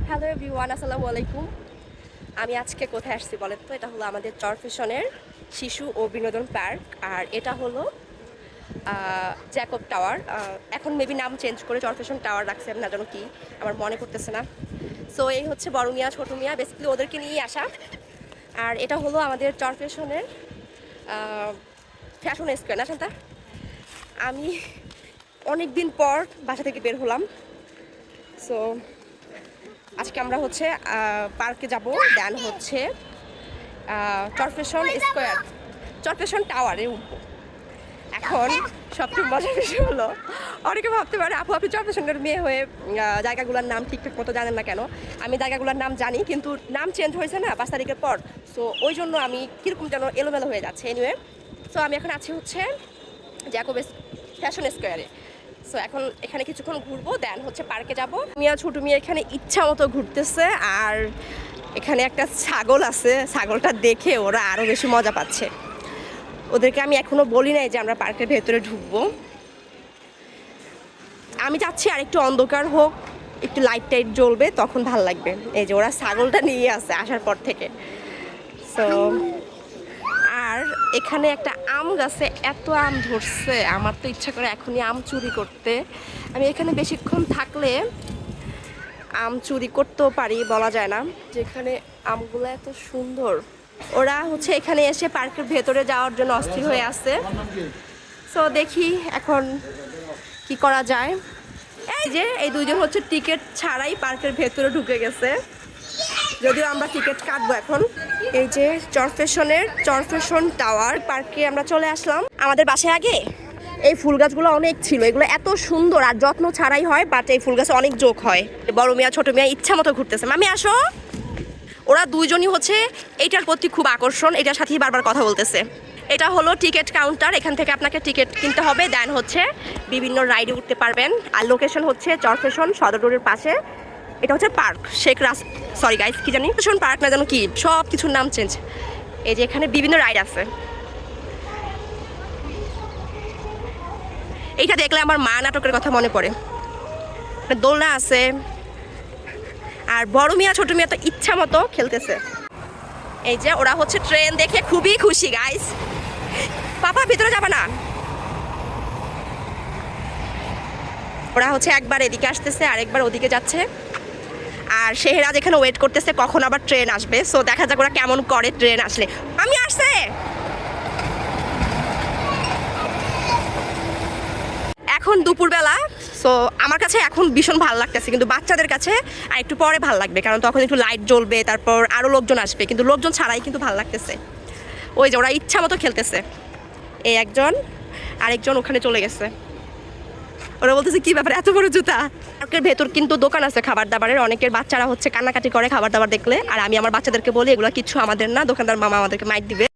Hello everyone, আসসালামু আলাইকুম। আমি আজকে কোথায় আসছি বলেন তো? এটা হলো আমাদের চরফ্যাশনের শিশু ও বিনোদন পার্ক। আর এটা হলো জ্যাকব টাওয়ার। এখন মেবি নাম চেঞ্জ করে চরফ্যাশন টাওয়ার রাখছে, না জানো কি, আমার মনে করতেছে না। সো এই হচ্ছে বড় মিয়া ছোটো মিয়া, বেসিক্যালি ওদেরকে নিয়েই আসা। আর এটা হলো আমাদের চরফ্যাশনের ফ্যাশন স্কোয়ার, না শান্তা? আমি অনেক দিন পর বাসা থেকে বের হলাম। সো আজকে আমরা হচ্ছে পার্কে যাব, দেন হচ্ছে চরফ্যাশন স্কোয়ার, চরফ্যাশন টাওয়ারে উঠবো। এখন সবচেয়ে মজার বিষয় হলো, অনেকে ভাবতে পারে আপু আপনি চরফ্যাশনের মেয়ে হয়ে জায়গাগুলোর নাম ঠিকঠাক মতো জানেন না কেন? আমি জায়গাগুলোর নাম জানি, কিন্তু নাম চেঞ্জ হয়েছে না 5 তারিখের পর। সো ওই জন্য আমি কীরকম যেন এলোমেলো হয়ে যাচ্ছে। এনিওয়ে, সো আমি এখন আছি হচ্ছে জ্যাকব ফ্যাশন স্কোয়ারে। সো এখন এখানে কিছুক্ষণ ঘুরবো, দেন হচ্ছে পার্কে যাব। মিয়া ছোটো মিয়া এখানে ইচ্ছা মতো ঘুরতেছে। আর এখানে একটা ছাগল আছে, ছাগলটা দেখে ওরা আরও বেশি মজা পাচ্ছে। ওদেরকে আমি এখনও বলি নাই যে আমরা পার্কের ভেতরে ঢুকবো। আমি চাচ্ছি আর একটু অন্ধকার হোক, একটু লাইট টাইট জ্বলবে, তখন ভাল লাগবে। এই যে ওরা ছাগলটা নিয়ে আসে আসার পর থেকে। সো আর এখানে একটা আম গাছে এত আম ধরছে, আমার তো ইচ্ছা করে এখনই আম চুরি করতে। আমি এখানে বেশিক্ষণ থাকলে আম চুরি করতেও পারি, বলা যায় না। যেখানে আমগুলো এত সুন্দর, ওরা হচ্ছে এখানে এসে পার্কের ভেতরে যাওয়ার জন্য অস্থির হয়ে আছে। সো দেখি এখন কি করা যায়। এই যে এই দুইজন হচ্ছে টিকিট ছাড়াই পার্কের ভেতরে ঢুকে গেছে, যদিও আমরা টিকিট কাটবো এখন। এই যে চরফ্যাশন টাওয়ার পার্কে আমরা চলে আসলাম। আমাদের বাসায় আগে এই ফুল গাছগুলো অনেক ছিল, এগুলো এত সুন্দর আর যত্ন ছাড়াই হয়, বাট এই ফুল গাছে অনেক যোগ হয়। বড় মিয়া ছোট মিয়া ইচ্ছা মতো ঘুরতেছে। মামি আসো। ওরা দুইজনই হচ্ছে এইটার প্রতি খুব আকর্ষণ, এটার সাথেই বারবার কথা বলতেছে। এটা হলো টিকিট কাউন্টার, এখান থেকে আপনাকে টিকিট কিনতে হবে, দেন হচ্ছে বিভিন্ন রাইডে উঠতে পারবেন। আর লোকেশন হচ্ছে চরফ্যাশন সদর রোডের পাশে। এটা হচ্ছে পার্ক সরি গাইস, কি জানি ফ্যাশন পার্ক না জানো কি, সব কিছুর নাম চেঞ্জ। এই যে এখানে বিভিন্ন রাইড আছে। এইটা দেখলে আমার মা নাটকের কথা মনে পড়ে। দোলনা আছে। আর বড় মিয়া ছোট মিয়া তো ইচ্ছা মতো খেলতেছে। এই যে ওরা হচ্ছে ট্রেন দেখে খুবই খুশি গাইস। পাপা ভিতরে যাবে না। ওরা হচ্ছে একবার এদিকে আসতেছে আর একবার ওদিকে যাচ্ছে। আর শেহরাজ এখানে ওয়েট করতেছে কখন আবার ট্রেন আসবে। সো দেখা যাক ওরা কেমন করে ট্রেন আসলে। আমি আসছে এখন দুপুরবেলা। সো আমার কাছে এখন ভীষণ ভালো লাগতেছে, কিন্তু বাচ্চাদের কাছে আর একটু পরে ভালো লাগবে, কারণ তখন একটু লাইট জ্বলবে, তারপর আরও লোকজন আসবে। কিন্তু লোকজন ছাড়াই কিন্তু ভালো লাগতেছে। ওই যে ওরা ইচ্ছা মতো খেলতেছে। এই একজন, আরেকজন ওখানে চলে গেছে। ওরা বলতেছে কি ব্যাপার এত বড় জুতা। পার্কের ভেতর কিন্তু দোকান আছে খাবার দাবারের। অনেকের বাচ্চারা হচ্ছে কান্নাকাটি করে খাবার দাবার দেখলে। আর আমি আমার বাচ্চাদেরকে বলি এগুলো কিছু আমাদের না, দোকানদার মামা আমাদেরকে মাইট দিবে।